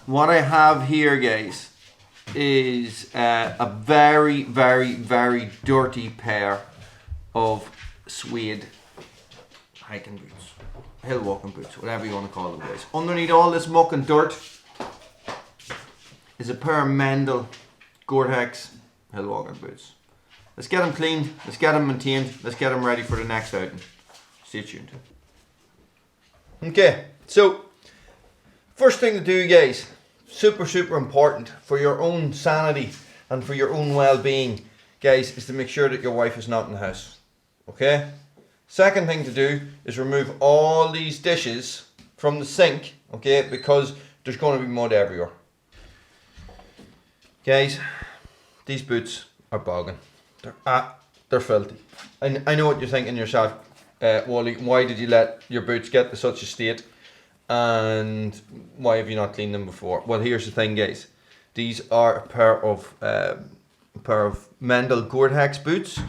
what I have here, guys, is a very, very, very dirty pair of suede hiking boots, hill walking boots, whatever you want to call them, guys. Underneath all this muck and dirt is a pair of Mendel Gore-Tex hill walking boots. Let's get them cleaned, let's get them maintained, let's get them ready for the next outing. Stay tuned. Okay, so first thing to do, guys, super important for your own sanity and for your own well-being, guys, is to make sure that your wife is not in the house. Okay? Second thing to do is remove all these dishes from the sink, okay, because there's going to be mud everywhere. Guys, these boots are bogging. They're filthy. I know what you're thinking yourself, Wally, why did you let your boots get to such a state? And why have you not cleaned them before? Well, here's the thing, guys. These are a pair of Mendel Gore-Tex boots,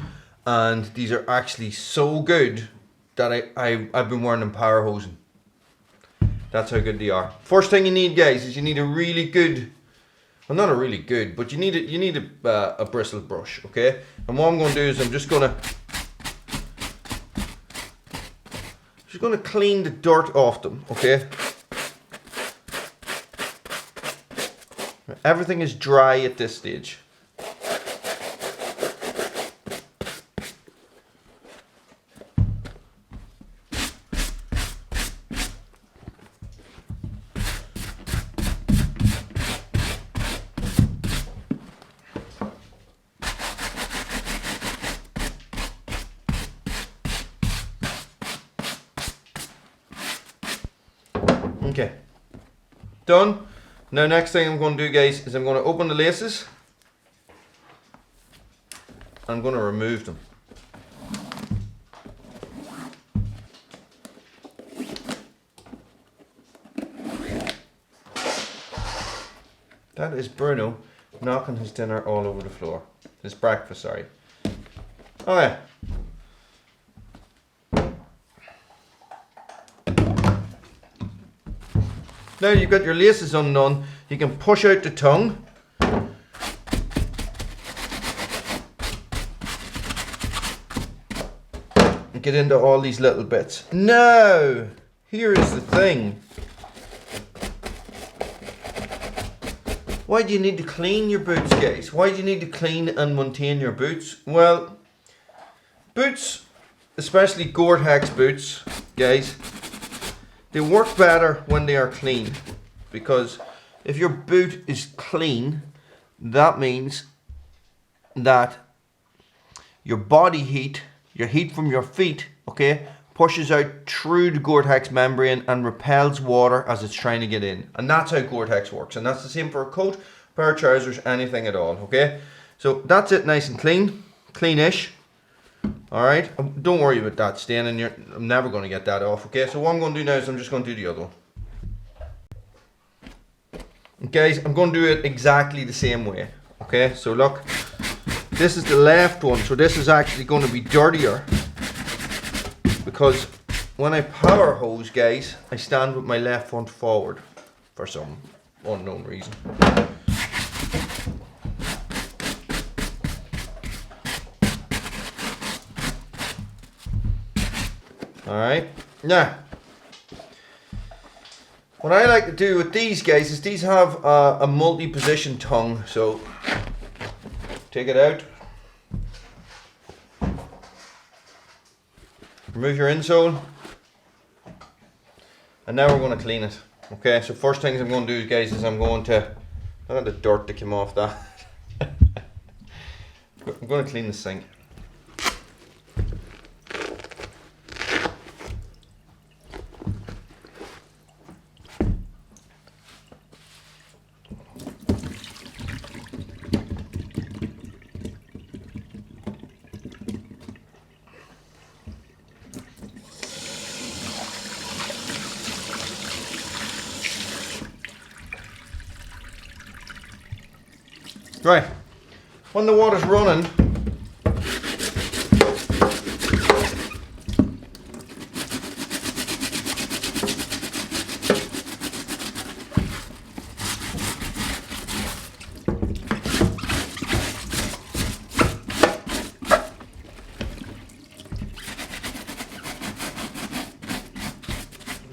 and these are actually so good that I've been wearing them power hosing. That's how good they are. First thing you need, guys, is you need a really good, well, not a really good, but you need a bristle brush, okay? And what I'm going to do is I'm just going to clean the dirt off them, okay? Everything is dry at this stage. Okay, done. Now next thing I'm going to do, guys, is I'm going to open the laces. I'm going to remove them. That is Bruno knocking his dinner all over the floor. His breakfast, sorry. Okay. Now you've got your laces undone, you can push out the tongue. And get into all these little bits. Now, here is the thing. Why do you need to clean your boots, guys? Why do you need to clean and maintain your boots? Well, boots, especially Gore-Tex boots, guys, they work better when they are clean, because if your boot is clean, that means that your body heat, your heat from your feet, okay, pushes out through the Gore-Tex membrane and repels water as it's trying to get in. And that's how Gore-Tex works. And that's the same for a coat, pair of trousers, anything at all, okay? So that's it, nice and clean, cleanish. Alright, don't worry about that stain, and I'm never going to get that off, okay? So what I'm going to do now is I'm just going to do the other one. Guys, I'm going to do it exactly the same way, okay? So look, this is the left one, so this is actually going to be dirtier, because when I power hose, guys, I stand with my left foot forward for some unknown reason. Alright, now, what I like to do with these, guys, is these have a multi-position tongue, so take it out, remove your insole, and now we're going to clean it. Okay, so first things I'm going to do, guys, is I'm going to, look at the dirt that came off that. I'm going to clean the sink. Right, when the water's running,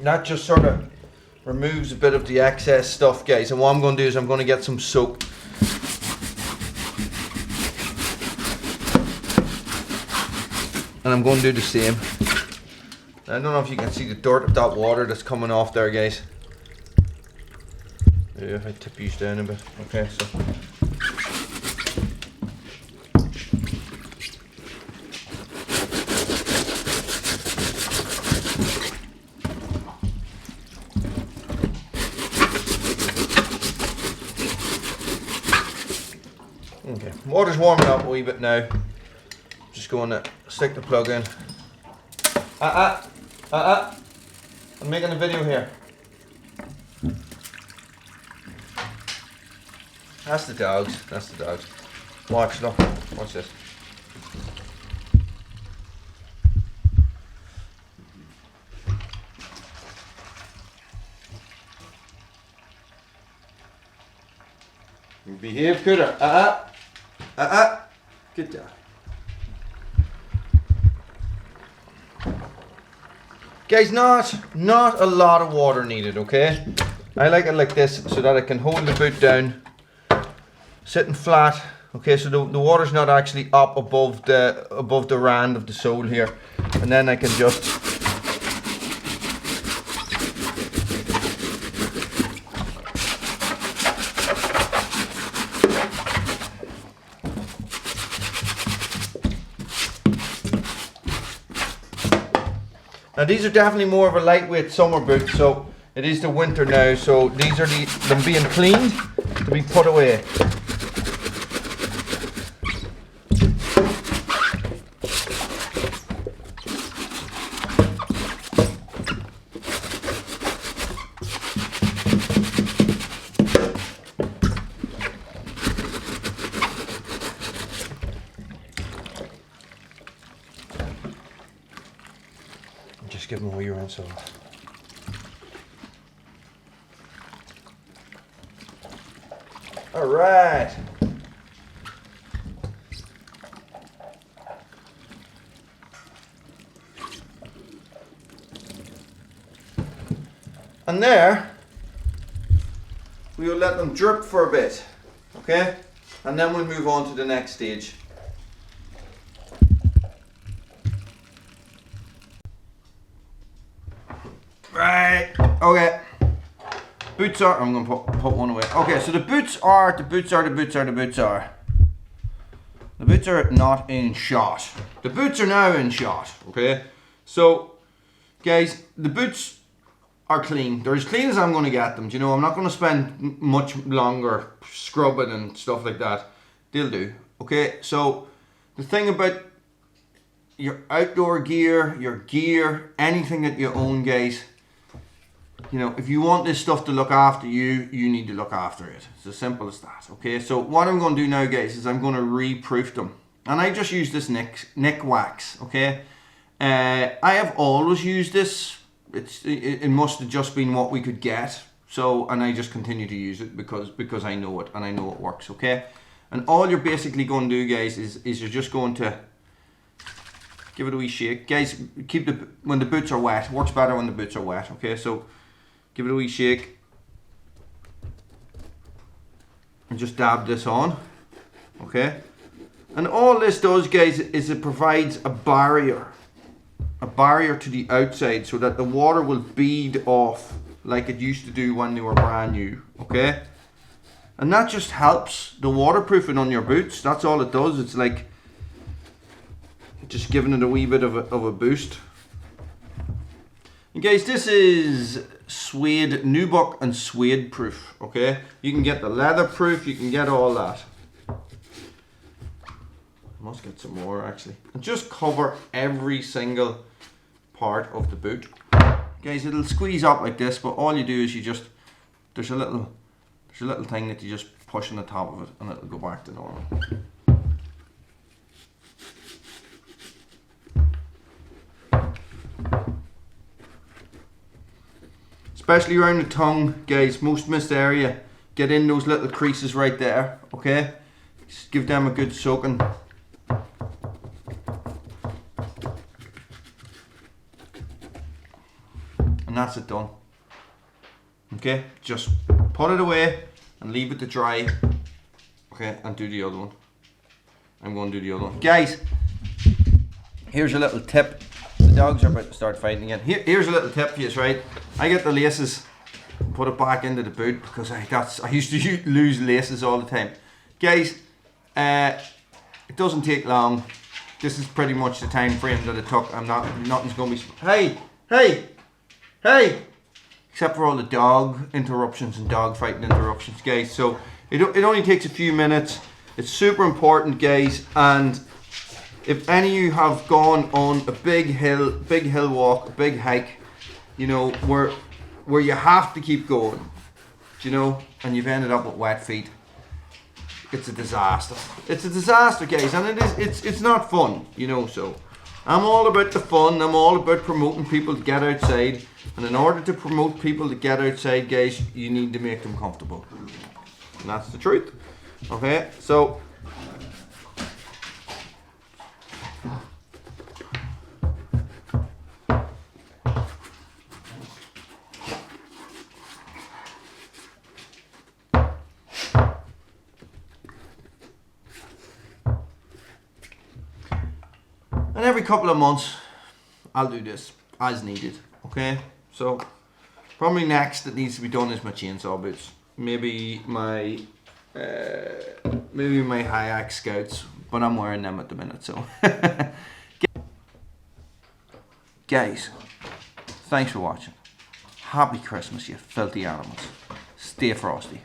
that just sort of removes a bit of the excess stuff, guys. And what I'm going to do is I'm going to get some soap. And I'm going to do the same. I don't know if you can see the dirt of that water that's coming off there, guys. Yeah, if I tip these down a bit. Okay, so. Okay, water's warming up a wee bit now. Just going to stick the plug in. I'm making a video here. That's the dogs. That's the dogs. Watch, look. Watch this. Behave, Cooter. Good job. Guys, not a lot of water needed, okay? I like it like this so that I can hold the boot down, sitting flat. Okay, so the water's not actually up above the rand of the sole here, and then I can just now these are definitely more of a lightweight summer boot, so it is the winter now, so these are them being cleaned to be put away. Just give them all your rinse off. All right. And there, we will let them drip for a bit, okay? And then we'll move on to the next stage. Right, okay. Boots are, I'm going to put one away. Okay, so the boots are not in shot. The boots are now in shot, okay? So, guys, the boots are clean. They're as clean as I'm going to get them. Do you know, I'm not going to spend much longer scrubbing and stuff like that. They'll do, okay? So, the thing about your outdoor gear, your gear, anything that you own, guys, you know, if you want this stuff to look after you, you need to look after it. It's as simple as that, okay? So what I'm going to do now, guys, is I'm going to reproof them. And I just use this neck wax, okay? I have always used this. It must have just been what we could get. So, and I just continue to use it because I know it and I know it works, okay? And all you're basically going to do, guys, is you're just going to give it a wee shake. Guys, when the boots are wet. It works better when the boots are wet, okay? So give it a wee shake and just dab this on, okay? And all this does, guys, is it provides a barrier to the outside so that the water will bead off like it used to do when they were brand new, okay? And that just helps the waterproofing on your boots. That's all it does. It's like just giving it a wee bit of a boost. And guys, this is suede, nubuck and suede proof, okay? You can get the leather proof, you can get all that. Must get some more actually. And just cover every single part of the boot. Guys, it'll squeeze up like this, but all you do is you just, there's a little thing that you just push on the top of it and it'll go back to normal. Especially around the tongue, guys, most missed area, get in those little creases right there, okay? Just give them a good soaking. and that's it done. Okay, just put it away and leave it to dry. Okay, and do the other one. I'm going to do the other one. Guys, here's a little tip. The dogs are about to start fighting again. Here's a little tip for you, right? I get the laces, put it back into the boot because I used to lose laces all the time. Guys, it doesn't take long. This is pretty much the time frame that it took. Nothing's going to be... Hey! Except for all the dog interruptions and dog fighting interruptions, guys. So it only takes a few minutes. It's super important, guys. And if any of you have gone on a big hill walk, a big hike, you know, where you have to keep going, you know, and you've ended up with wet feet, it's a disaster. It's a disaster, guys, and it's not fun, you know. So I'm all about the fun. I'm all about promoting people to get outside, and in order to promote people to get outside, guys, you need to make them comfortable, and that's the truth. Okay, so and every couple of months I'll do this as needed. Okay, so probably next that needs to be done is my chainsaw boots. Maybe my high axe scouts, but I'm wearing them at the minute. So guys, thanks for watching. Happy Christmas, you filthy animals. Stay frosty.